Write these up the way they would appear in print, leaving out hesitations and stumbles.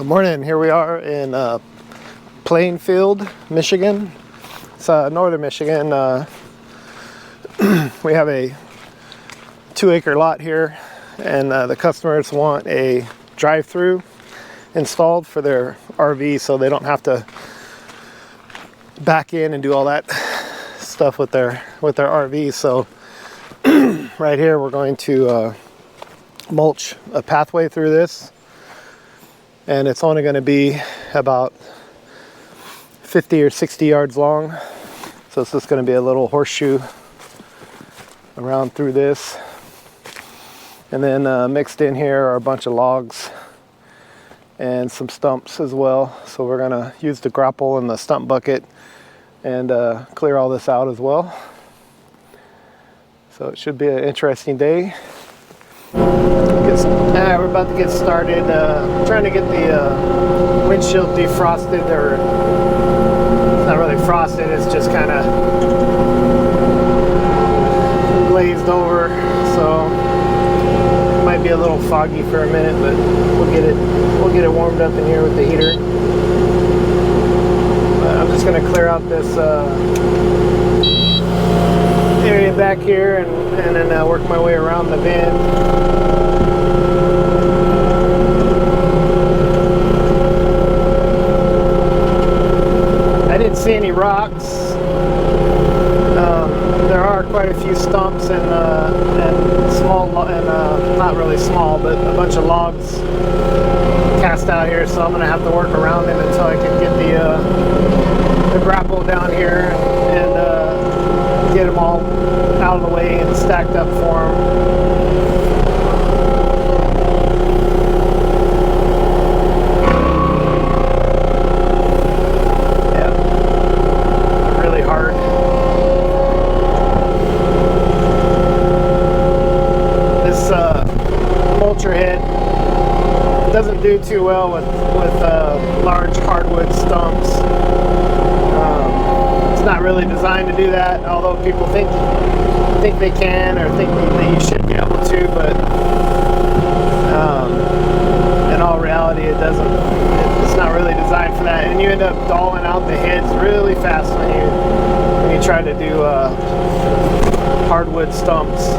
Good morning. Here we are in Plainfield, Michigan. It's northern Michigan. We have a 2-acre lot here, and the customers want a drive-through installed for their RV so they don't have to back in and do all that stuff with their RV. So right here we're going to mulch a pathway through this, and it's only going to be about 50 or 60 yards long. So it's just going to be a little horseshoe around through this, and then mixed in here are a bunch of logs and some stumps as well. So we're going to use the grapple and the stump bucket and clear all this out as well. So it should be an interesting day. We're about to get started. Trying to get the windshield defrosted, or it's not really frosted, it's just kind of glazed over. So it might be a little foggy for a minute, but we'll get it warmed up in here with the heater. But I'm just going to clear out this area back here and then work my way around the bend. I didn't see any rocks. There are quite a few stumps and small, not really small, but a bunch of logs cast out here. So I'm going to have to work around them until I can get the grapple down here and get them all out of the way and stacked up for them. Doesn't do too well with large hardwood stumps. It's not really designed to do that, although people think they can, or think that you should be able to, but in all reality it doesn't. It's not really designed for that, and you end up dulling out the heads really fast when you try to do hardwood stumps.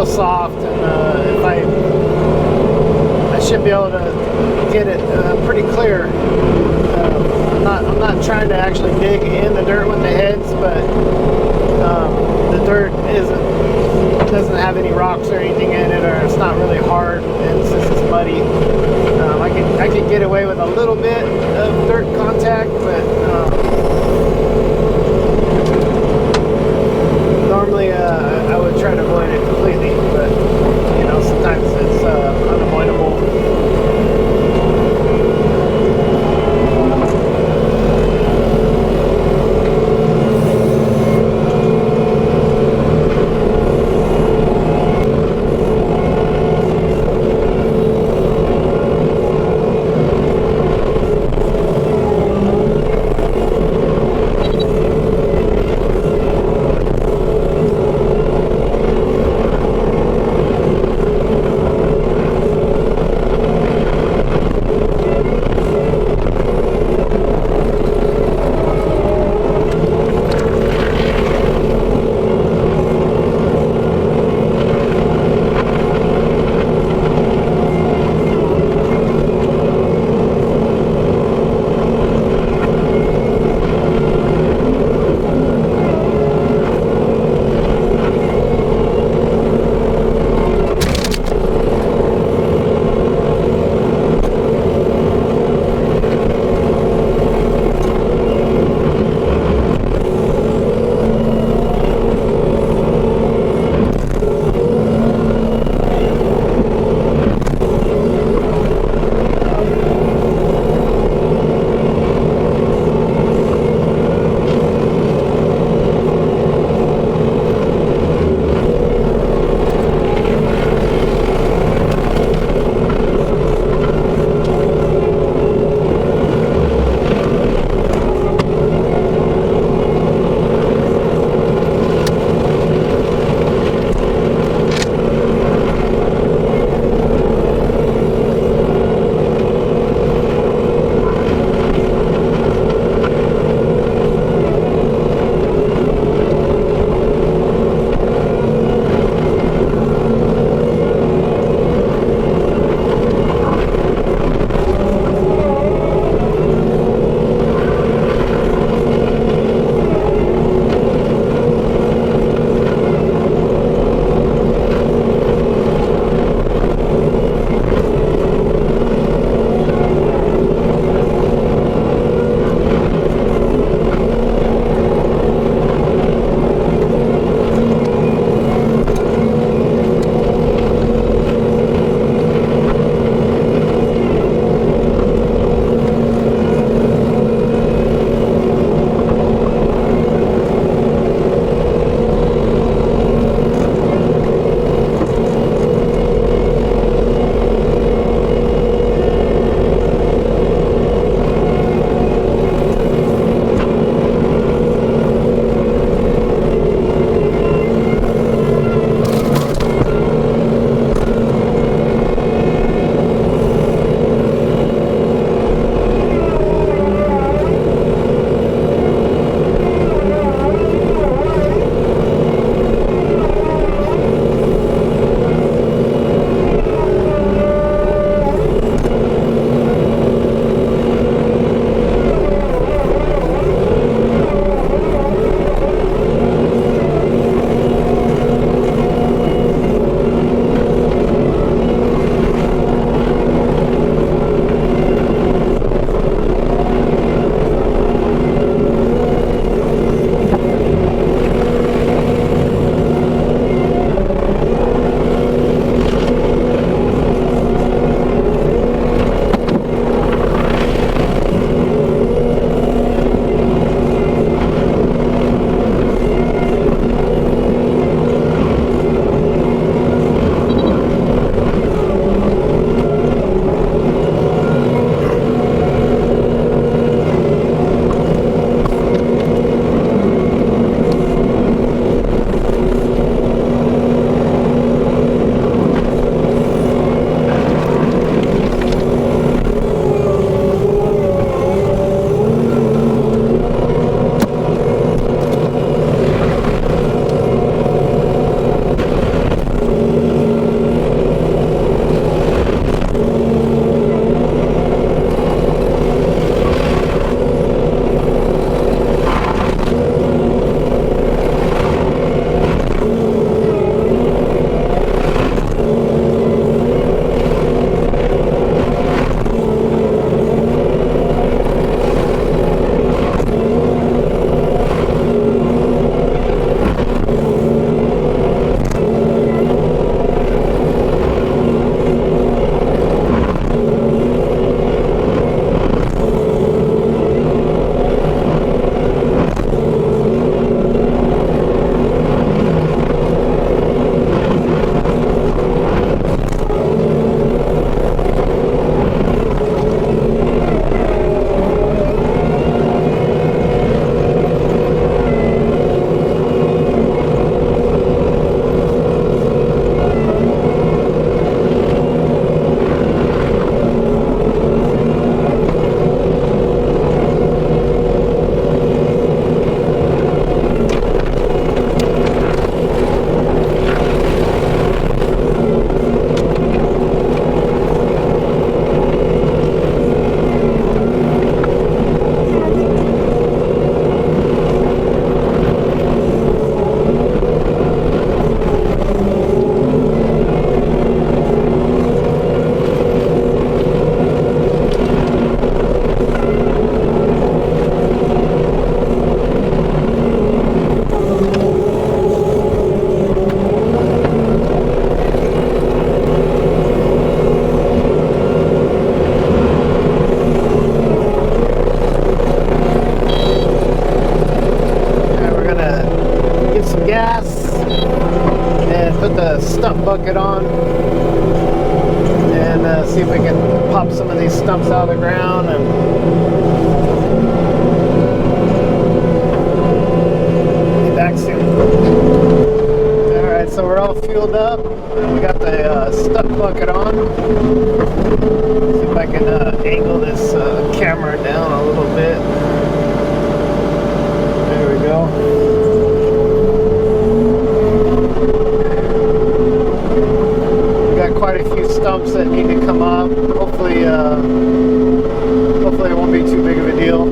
soft, and if I should be able to get it pretty clear. I'm not trying to actually dig in the dirt with the heads, but the dirt doesn't have any rocks or anything in it, or it's not really hard, and since it's muddy, I can get away with a little bit of dirt contact, but normally I would try to avoid it completely, but you know, sometimes it's unavoidable. gas and put the stump bucket on and see if we can pop some of these stumps out of the ground. And be back soon. Alright, so we're all fueled up and we got the stump bucket on. See if I can angle this camera down a little bit. There we go. Quite a few stumps that need to come up. Hopefully it won't be too big of a deal.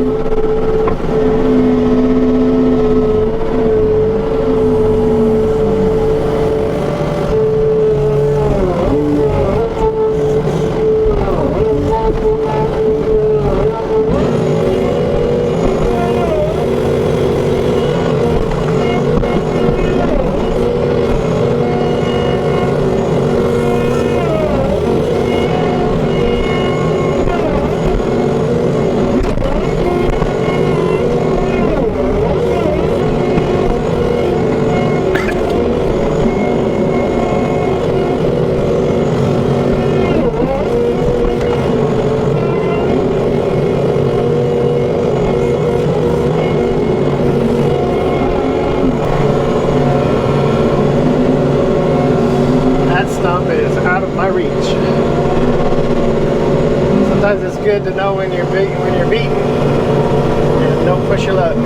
Sometimes it's good to know when you're beaten, and don't push your luck.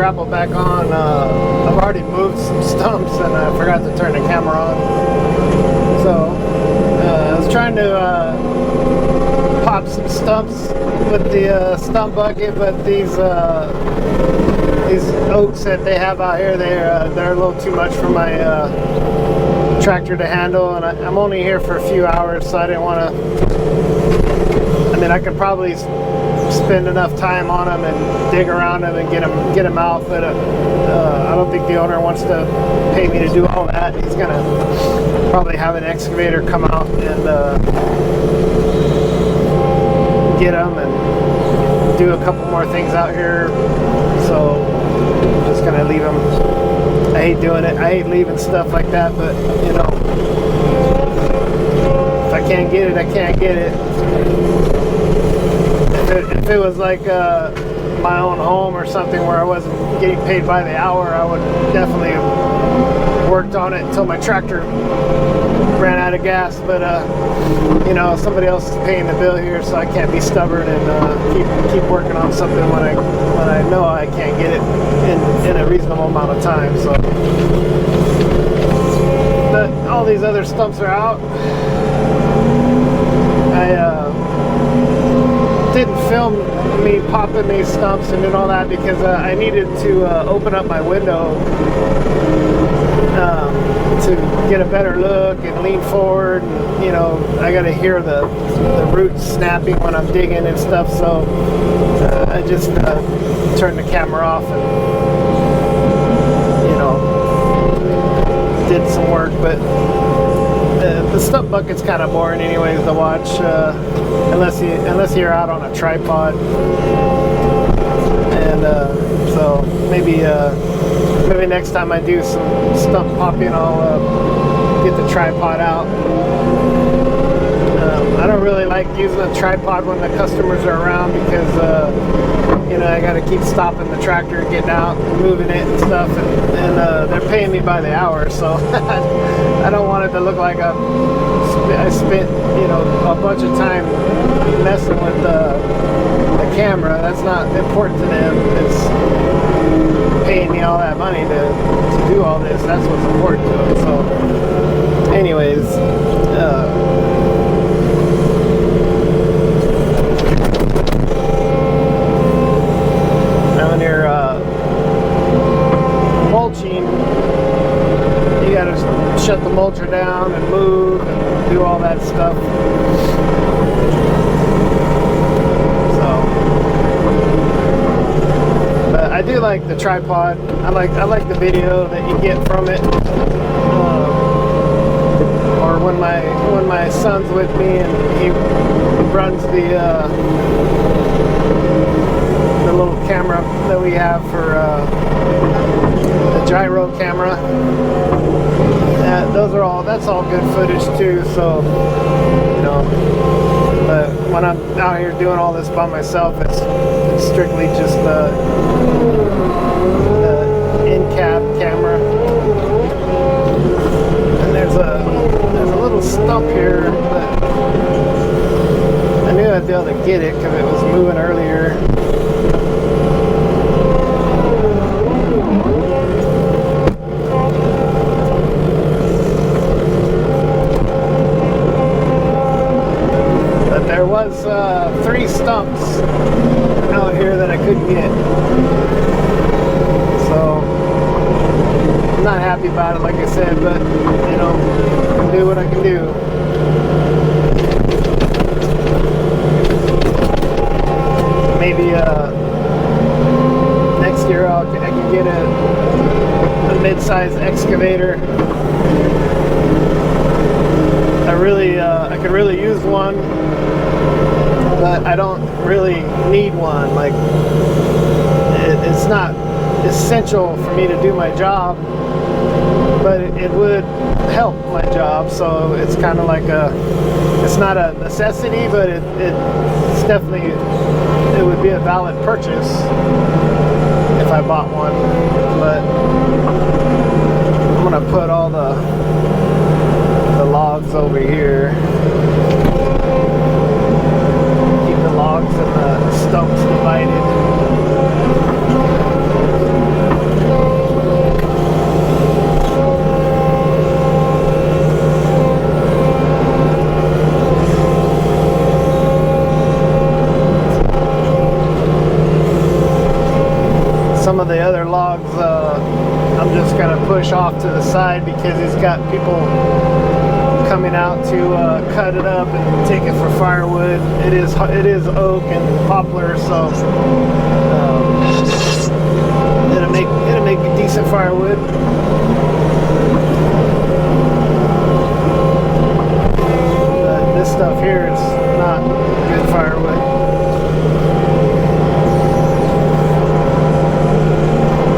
grapple back on. I've already moved some stumps and I forgot to turn the camera on. So I was trying to pop some stumps with the stump bucket, but these oaks that they have out here, they're a little too much for my tractor to handle, and I'm only here for a few hours, so I didn't want to. I mean, I could probably spend enough time on them and dig around them and get them out, but I don't think the owner wants to pay me to do all that. He's gonna probably have an excavator come out and get them and do a couple more things out here. So I'm just gonna leave them. I hate doing it. I hate leaving stuff like that, but you know, if I can't get it, I can't get it. If it was like my own home or something where I wasn't getting paid by the hour, I would definitely have worked on it until my tractor ran out of gas. But you know, somebody else is paying the bill here, so I can't be stubborn and keep working on something when I know I can't get it in a reasonable amount of time. So, but all these other stumps are out. I didn't film me popping these stumps and doing all that because I needed to open up my window to get a better look and lean forward, and you know, I gotta hear the roots snapping when I'm digging and stuff, so I just turned the camera off and, you know, did some work. But the stump bucket's kind of boring anyways to watch, unless you're out on a tripod. And so maybe next time I do some stump popping, I'll get the tripod out. I don't really like using a tripod when the customers are around because you know, I got to keep stopping the tractor and getting out and moving it and stuff, and they're paying me by the hour, so I don't want it to look like I spent, you know, a bunch of time messing with the camera. That's not important to them. It's paying me all that money to do all this. That's what's important to them. So anyways, now when you're mulching, you gotta shut the mulcher down and move and do all that stuff. I do like the tripod. I like the video that you get from it. Or when my son's with me and he runs the little camera that we have for the gyro camera. That's all good footage too. So, you know, but when I'm out here doing all this by myself, it's strictly just the in-cab camera. And there's a little stump here, but I knew I'd be able to get it because it was moving earlier. There was 3 stumps out here that I couldn't get, so I'm not happy about it, like I said, but you know, I can do what I can do. Maybe next year I can get a mid-size excavator. I could really use one, but I don't really need one. Like, it's not essential for me to do my job, but it would help my job. So it's kind of like it's not a necessity, but it's definitely, it would be a valid purchase if I bought one. But I'm gonna put all the logs over here. Keep the logs and the stumps divided. coming out to cut it up and take it for firewood. It is oak and poplar, so it'll make decent firewood. But this stuff here is not good firewood.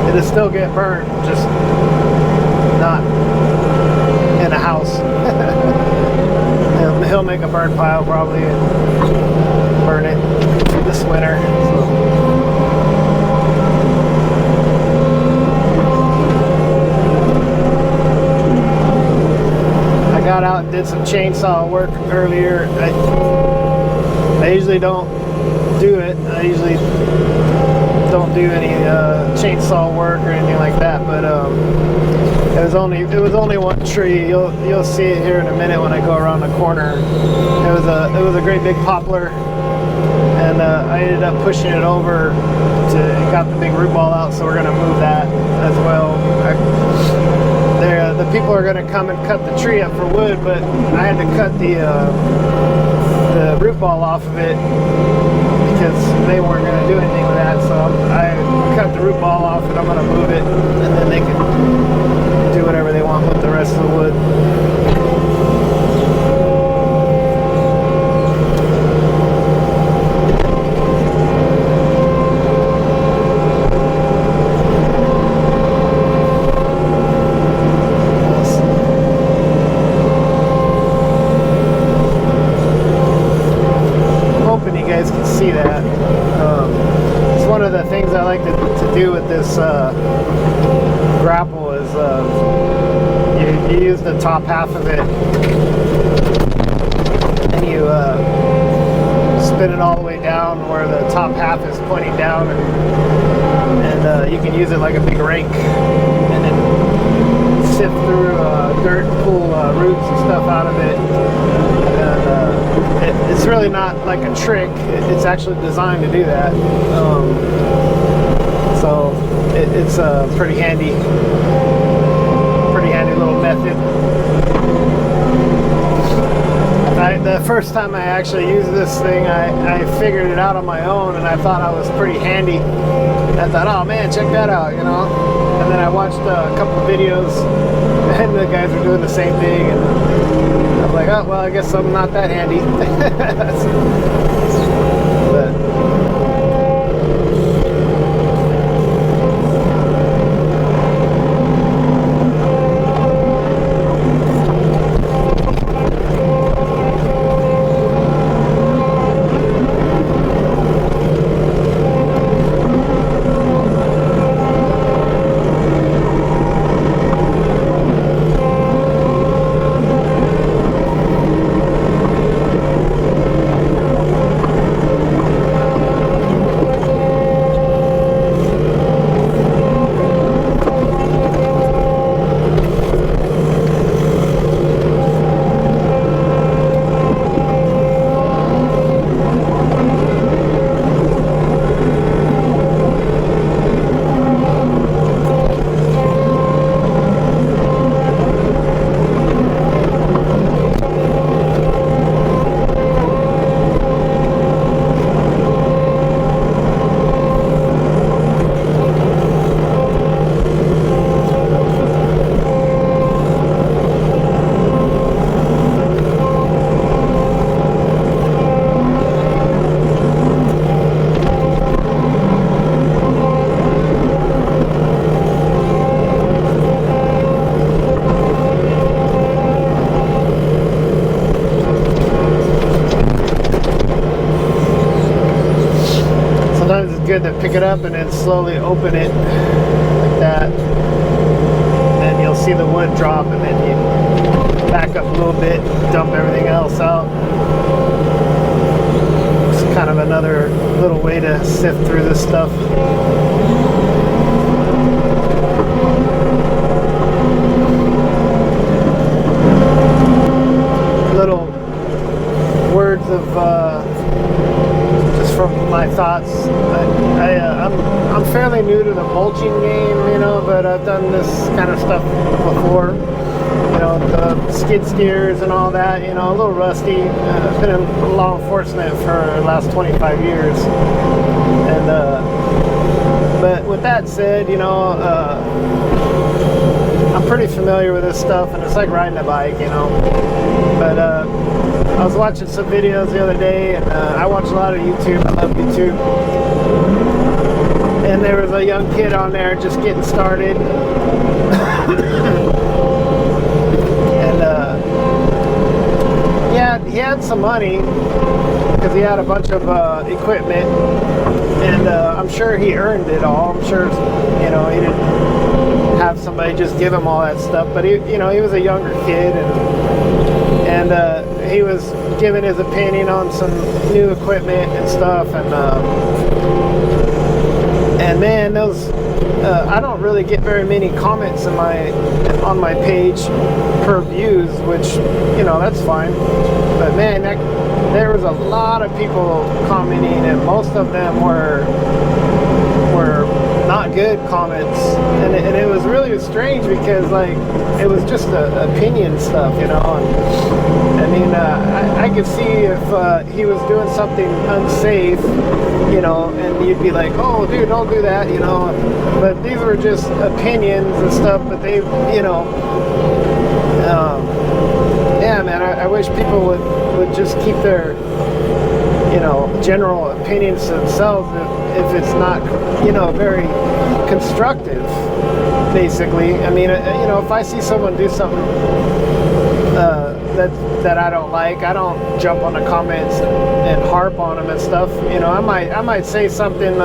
It'll still get burnt, just not in a house. He'll make a burn pile probably and burn it this winter. So. I got out and did some chainsaw work earlier. I usually don't do it. I usually don't do any chainsaw work or anything like that, but it was only one tree. You'll see it here in a minute when I go around the corner. It was a great big poplar, and I ended up pushing it over to got the big root ball out, so we're gonna move that as well. The people are gonna come and cut the tree up for wood, but I had to cut the root ball off of it because they weren't going to do anything with that, so I cut the root ball off and I'm going to move it, and then they can do whatever they want with the rest of the wood. See that. It's one of the things I like to do with this grapple is you use the top half of it and you spin it all the way down where the top half is pointing down, and you can use it like a big rake and then sift through dirt and pull roots and stuff out of it. It's really not like a trick. It's actually designed to do that. So it's a pretty handy little method. The first time I actually used this thing, I figured it out on my own, and I thought I was pretty handy. I thought, oh man, check that out, you know. And then I watched a couple of videos, and the guys were doing the same thing, and I was like, oh well, I guess I'm not that handy. But good to pick it up and then slowly open it like that. And then you'll see the wood drop, and then you back up a little bit, dump everything else out. It's kind of another little way to sift through this stuff. Little words of just from my thoughts. I'm fairly new to the mulching game, you know, but I've done this kind of stuff before. You steers and all that, you know, a little rusty. Been in law enforcement for the last 25 years. And, but with that said, you know, I'm pretty familiar with this stuff, and it's like riding a bike, you know. But I was watching some videos the other day, and I watch a lot of YouTube. I love YouTube. And there was a young kid on there just getting started. And he had some money because he had a bunch of equipment, and I'm sure he earned it all. I'm sure, you know, he didn't have somebody just give him all that stuff. But he, you know, he was a younger kid, and he was giving his opinion on some new equipment and stuff, and man, those I don't really get very many comments on my page per views, which, you know, that's fine. But man, there was a lot of people commenting, and most of them were not good comments, and it was really strange because, like, it was just opinion stuff, you know. And I mean, I could see if he was doing something unsafe, you know, and you'd be like, oh dude, don't do that, you know. But these were just opinions and stuff, but they, you know, yeah, man, I wish people would just keep their, you know, general opinions to themselves if it's not, you know, very constructive, basically. I mean, you know, if I see someone do something that I don't like, I don't jump on the comments and harp on them and stuff. You know, I might say something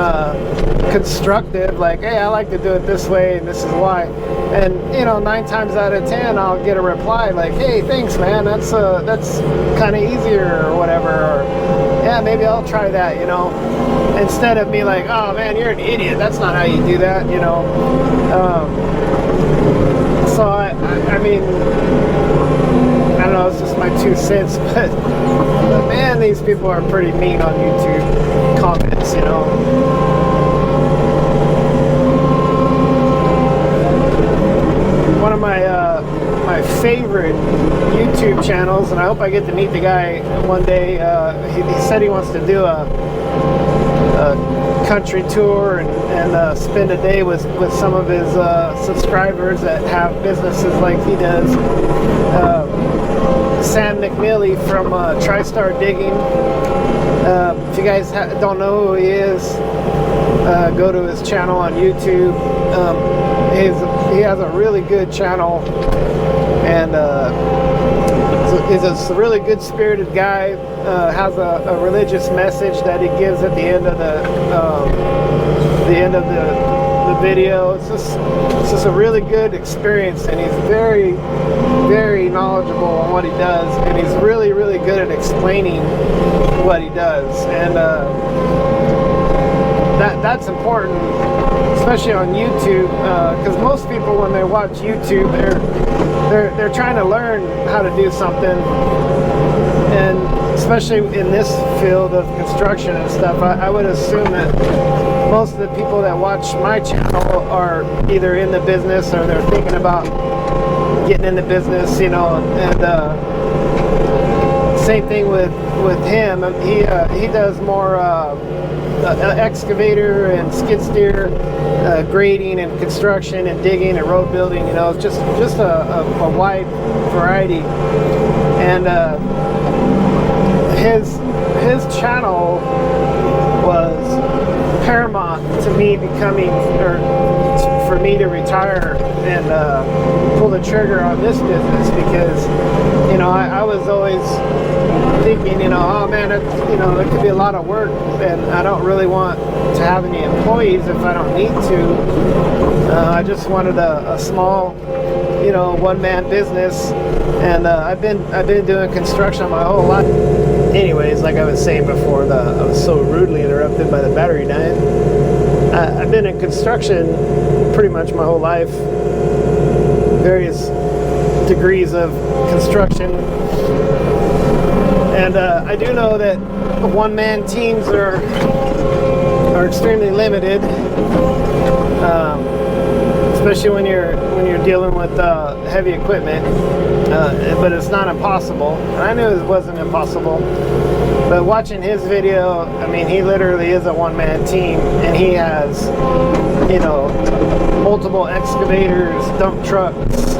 constructive, like, hey, I like to do it this way and this is why. And, you know, 9 times out of 10 I'll get a reply like, hey, thanks man, that's kind of easier or whatever, or yeah, maybe I'll try that, you know, instead of me like, oh man, you're an idiot, that's not how you do that, you know. So I mean, I don't know, it's just my 2 cents, but man, these people are pretty mean on YouTube comments, you know. One of my favorite YouTube channels, and I hope I get to meet the guy one day. He said he wants to do a country tour and spend a day with some of his subscribers that have businesses like he does. Sam McNeely from TriStar Digging. If you guys don't know who he is, go to his channel on YouTube. He has a really good channel, and he's a really good spirited guy. Has a religious message that he gives at the end of the video. It's just a really good experience, and he's very, very knowledgeable on what he does, and he's really, really good at explaining what he does, and that's important, especially on YouTube, because most people, when they watch YouTube, they're trying to learn how to do something, and especially in this field of construction and stuff, I would assume that most of the people that watch my channel are either in the business or they're thinking about getting in the business, you know. And same thing with him. He does more excavator and skid steer, grading and construction and digging and road building, you know, just a wide variety. And his channel was paramount to me becoming, or for me to retire and pull the trigger on this business, because, you know, I was always thinking, you know, oh man, you know, there could be a lot of work, and I don't really want to have any employees if I don't need to. I just wanted a small, you know, one-man business, and I've been doing construction my whole life. Anyways, like I was saying before, I was so rudely interrupted by the battery dying. I've been in construction pretty much my whole life, various degrees of construction, and I do know that one-man teams are extremely limited, especially when you're dealing with heavy equipment. But it's not impossible. And I knew it wasn't impossible. But watching his video, I mean, he literally is a one-man team, and he has, you know, multiple excavators, dump trucks,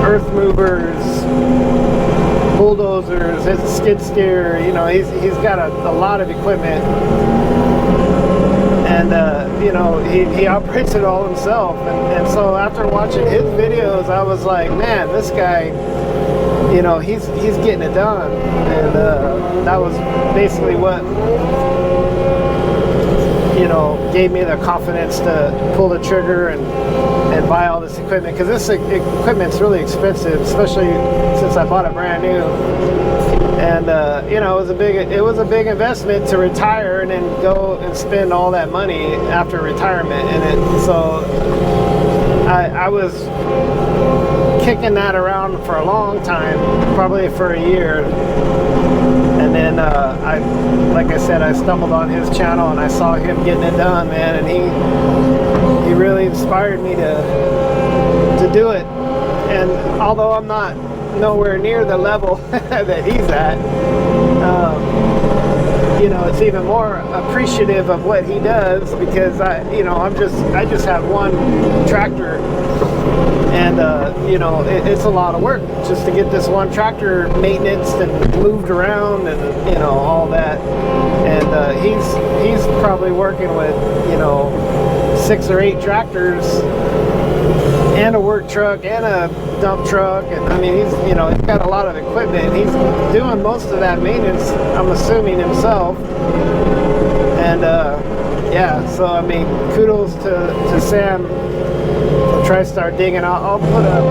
earth movers, bulldozers, his skid steer. You know, he's got a lot of equipment, and you know, he operates it all himself. And so after watching his videos, I was like, man, this guy, you know, he's getting it done. And that was basically what, you know, gave me the confidence to pull the trigger and buy all this equipment, because this equipment's really expensive, especially since I bought it brand new. And you know, it was a big investment to retire and then go and spend all that money after retirement. And so I was kicking that around for a long time, probably for a year. And then like I said, I stumbled on his channel and I saw him getting it done, man, and he really inspired me to do it. And although I'm not nowhere near the level that he's at, you know, it's even more appreciative of what he does, because I just have one tractor, and you know, it's a lot of work just to get this one tractor maintenance and moved around, and you know, all that. And he's probably working with, you know, 6 or 8 tractors and a work truck and a dump truck. And I mean, he's got a lot of equipment. He's doing most of that maintenance, I'm assuming, himself. And yeah, so I mean, kudos to Sam for TriStar digging. I'll put up.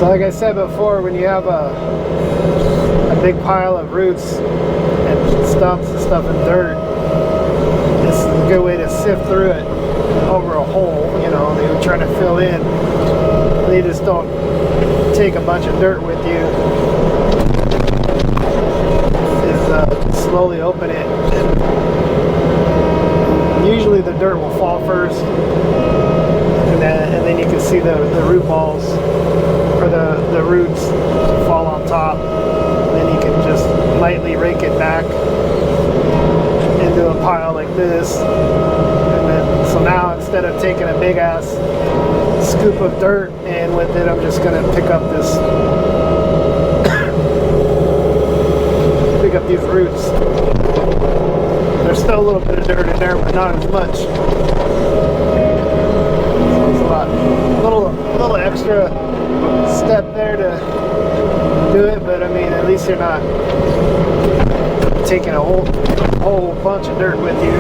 Like I said before, when you have a big pile of roots and stumps and stuff and dirt, this is a good way to sift through it over a hole. You know, they were trying to fill in. They just don't take a bunch of dirt with you. Is slowly open it, and usually the dirt will fall first, and then you can see the root balls, or the roots fall on top. And then you can just lightly rake it back into a pile like this. And then, so now instead of taking a big ass scoop of dirt and with it, I'm just gonna pick up these roots. There's still a little bit of dirt in there, but not as much. So it's a little extra step there to do it, but I mean, at least you're not taking a whole bunch of dirt with you.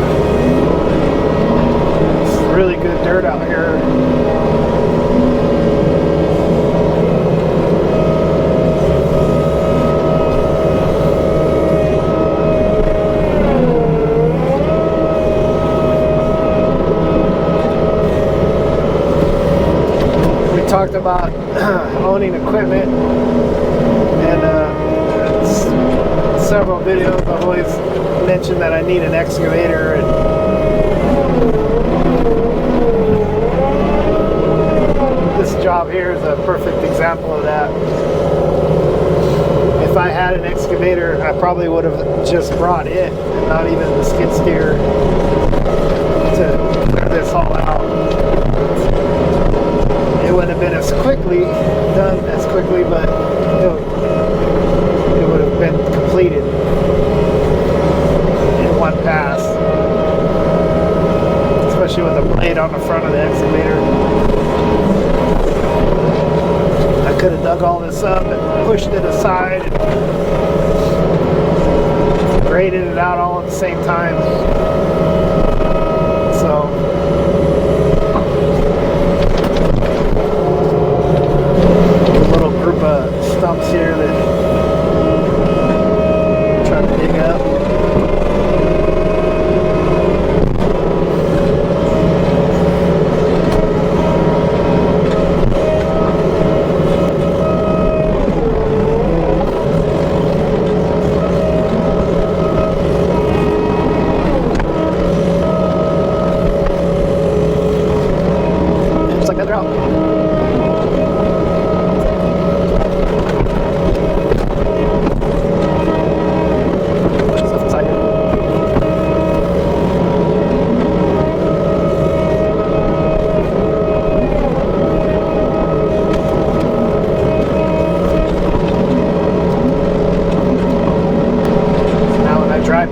It's really good dirt out here. about owning equipment, and several videos I've always mentioned that I need an excavator, and this job here is a perfect example of that. If I had an excavator, I probably would have just brought it, and not even the skid steer, to clear this all out. It wouldn't have been as quickly done as quickly, but it would have been completed in one pass, especially with a blade on the front of the excavator. I could have dug all this up and pushed it aside and graded it out all at the same time. So a little group of stumps here that I'm trying to dig up.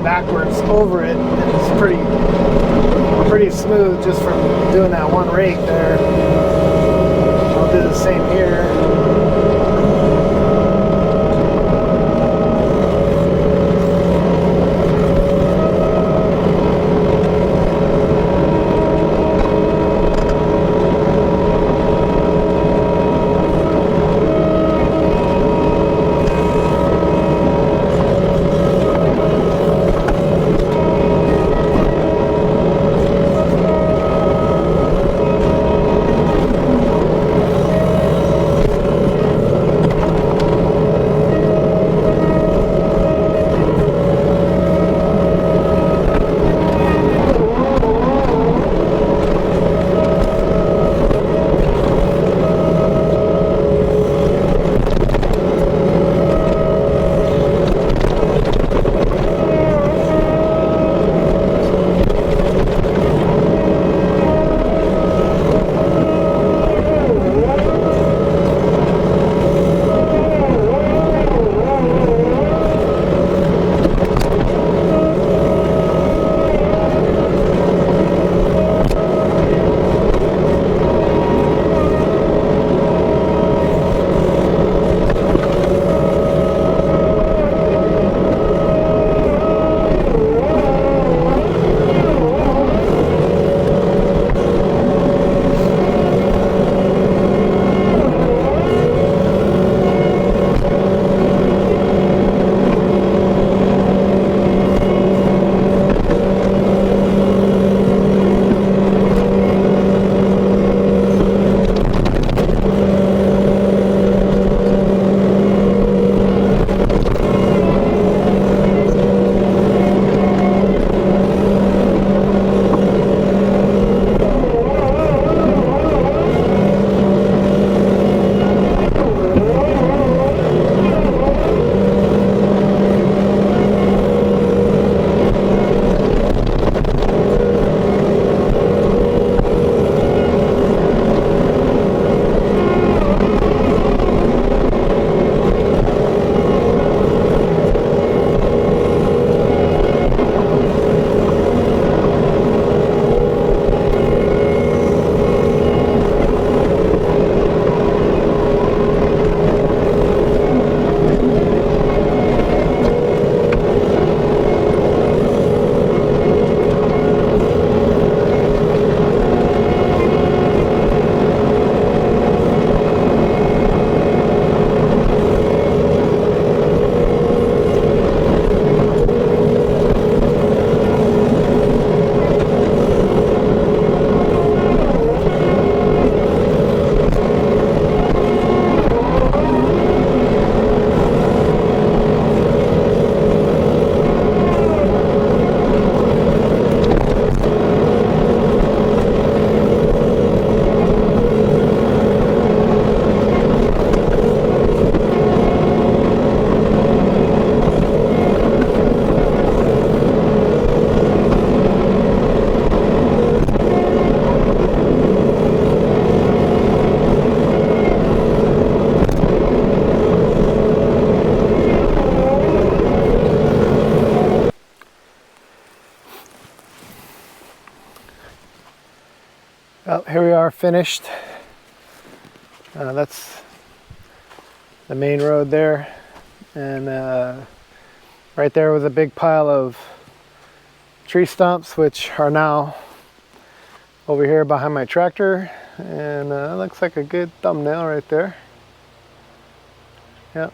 Backwards over it, it's pretty smooth just from doing that one rake there. I'll do the same here. Well, here we are finished. That's the main road there, and right there was a big pile of tree stumps, which are now over here behind my tractor, and it looks like a good thumbnail right there. Yep.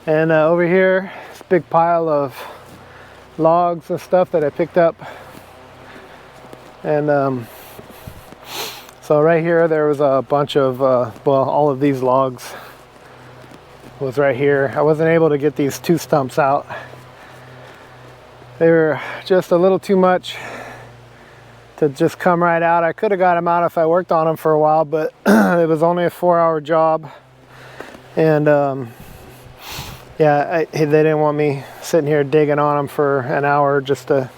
And over here, this big pile of logs and stuff that I picked up, and so right here there was a bunch of well, all of these logs was right here. I wasn't able to get these two stumps out. They were just a little too much to just come right out. I could have got them out if I worked on them for a while, but it was only a 4-hour job, and yeah, they didn't want me sitting here digging on them for an hour just to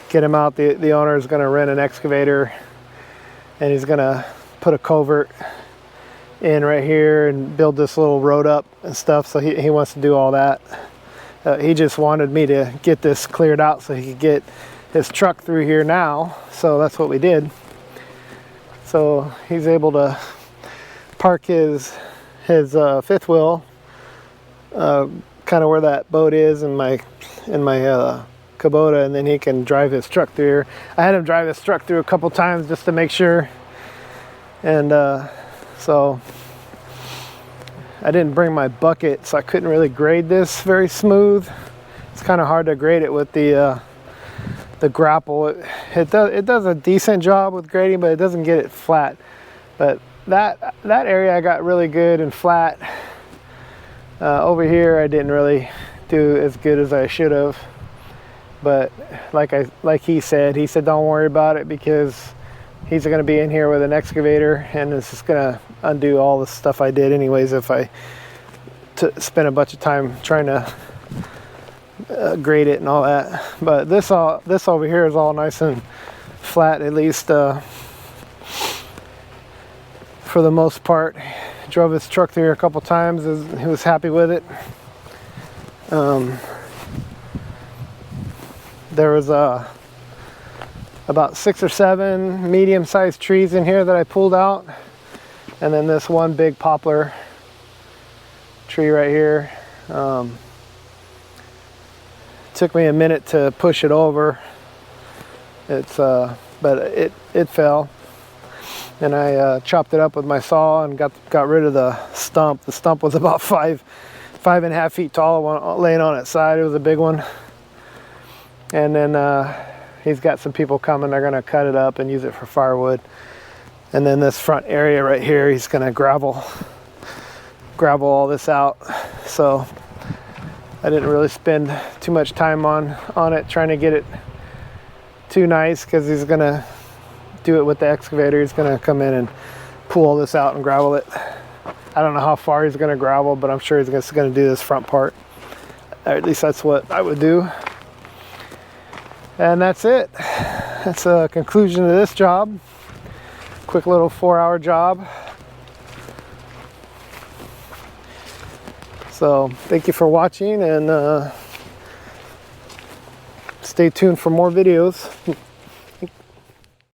get them out. The owner is going to rent an excavator, and he's going to put a culvert in right here and build this little road up and stuff, so he wants to do all that. He just wanted me to get this cleared out so he could get his truck through here now, so that's what we did. So he's able to park his fifth wheel kind of where that boat is in my Kubota, and then he can drive his truck through here. I had him drive his truck through a couple times just to make sure, and so I didn't bring my bucket, so I couldn't really grade this very smooth. It's kind of hard to grade it with the Grapple. It does a decent job with grading, but it doesn't get it flat. But that area I got really good and flat. Over here I didn't really do as good as I should have. But like he said don't worry about it, because he's going to be in here with an excavator, and it's just going to undo all the stuff I did anyways if I spent a bunch of time trying to grade it and all that. But this over here is all nice and flat, at least for the most part. Drove his truck through here a couple times. He was happy with it. There was about 6 or 7 medium-sized trees in here that I pulled out, and then this one big poplar tree right here. Took me a minute to push it over. But it fell, and I chopped it up with my saw and got rid of the stump. The stump was about 5.5 feet tall, laying on its side. It was a big one. And then he's got some people coming. They're gonna cut it up and use it for firewood. And then this front area right here, he's gonna gravel all this out. So I didn't really spend too much time on it trying to get it too nice, because he's gonna do it with the excavator. He's gonna come in and pull all this out and gravel it. I don't know how far he's gonna gravel, but I'm sure he's just gonna do this front part. Or at least that's what I would do. And that's it. That's a conclusion to this job. Quick little 4-hour job. So thank you for watching, and stay tuned for more videos.